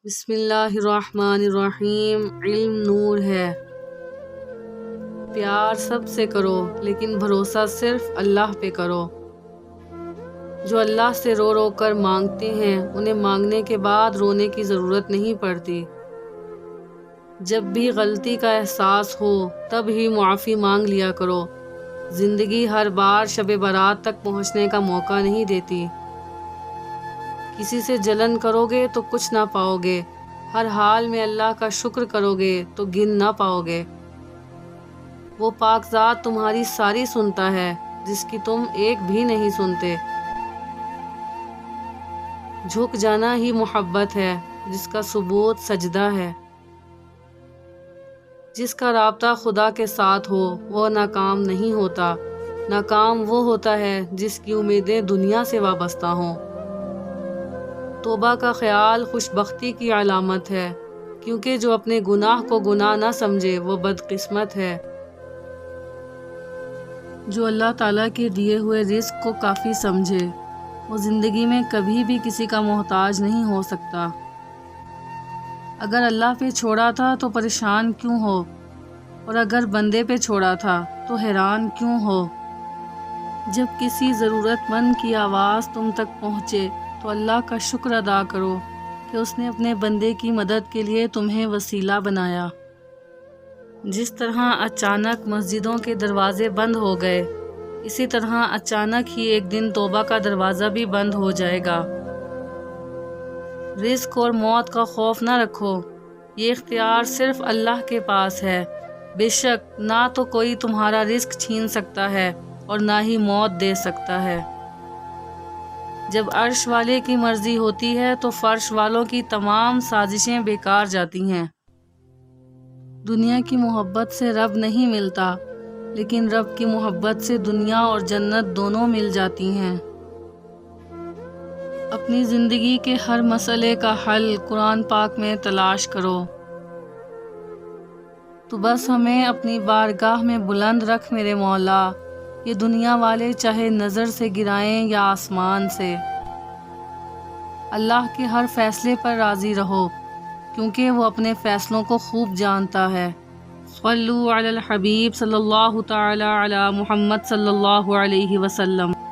بسم اللہ الرحمن الرحیم۔ علم نور ہے۔ پیار سب سے کرو لیکن بھروسہ صرف اللہ پہ کرو۔ جو اللہ سے رو رو کر مانگتے ہیں انہیں مانگنے کے بعد رونے کی ضرورت نہیں پڑتی۔ جب بھی غلطی کا احساس ہو تب ہی معافی مانگ لیا کرو۔ زندگی ہر بار شب برات تک پہنچنے کا موقع نہیں دیتی۔ کسی سے جلن کرو گے تو کچھ نہ پاؤ گے، ہر حال میں اللہ کا شکر کرو گے تو گن نہ پاؤ گے۔ وہ پاک ذات تمہاری ساری سنتا ہے جس کی تم ایک بھی نہیں سنتے۔ جھک جانا ہی محبت ہے جس کا ثبوت سجدہ ہے۔ جس کا رابطہ خدا کے ساتھ ہو وہ ناکام نہیں ہوتا۔ ناکام وہ ہوتا ہے جس کی امیدیں دنیا سے وابستہ ہوں۔ توبہ کا خیال خوش بختی کی علامت ہے، کیونکہ جو اپنے گناہ کو گناہ نہ سمجھے وہ بدقسمت ہے۔ جو اللہ تعالیٰ کے دیے ہوئے رزق کو کافی سمجھے وہ زندگی میں کبھی بھی کسی کا محتاج نہیں ہو سکتا۔ اگر اللہ پہ چھوڑا تھا تو پریشان کیوں ہو، اور اگر بندے پہ چھوڑا تھا تو حیران کیوں ہو۔ جب کسی ضرورت مند کی آواز تم تک پہنچے تو اللہ کا شکر ادا کرو کہ اس نے اپنے بندے کی مدد کے لیے تمہیں وسیلہ بنایا۔ جس طرح اچانک مسجدوں کے دروازے بند ہو گئے، اسی طرح اچانک ہی ایک دن توبہ کا دروازہ بھی بند ہو جائے گا۔ رزق اور موت کا خوف نہ رکھو، یہ اختیار صرف اللہ کے پاس ہے۔ بے شک نہ تو کوئی تمہارا رزق چھین سکتا ہے اور نہ ہی موت دے سکتا ہے۔ جب عرش والے کی مرضی ہوتی ہے تو فرش والوں کی تمام سازشیں بیکار جاتی ہیں۔ دنیا کی محبت سے رب نہیں ملتا، لیکن رب کی محبت سے دنیا اور جنت دونوں مل جاتی ہیں۔ اپنی زندگی کے ہر مسئلے کا حل قرآن پاک میں تلاش کرو۔ تو بس ہمیں اپنی بارگاہ میں بلند رکھ میرے مولا، یہ دنیا والے چاہے نظر سے گرائیں یا آسمان سے۔ اللہ کے ہر فیصلے پر راضی رہو، کیونکہ وہ اپنے فیصلوں کو خوب جانتا ہے۔ صلو علی الحبیب صلی اللہ تعالی علی محمد صلی اللہ علیہ وسلم۔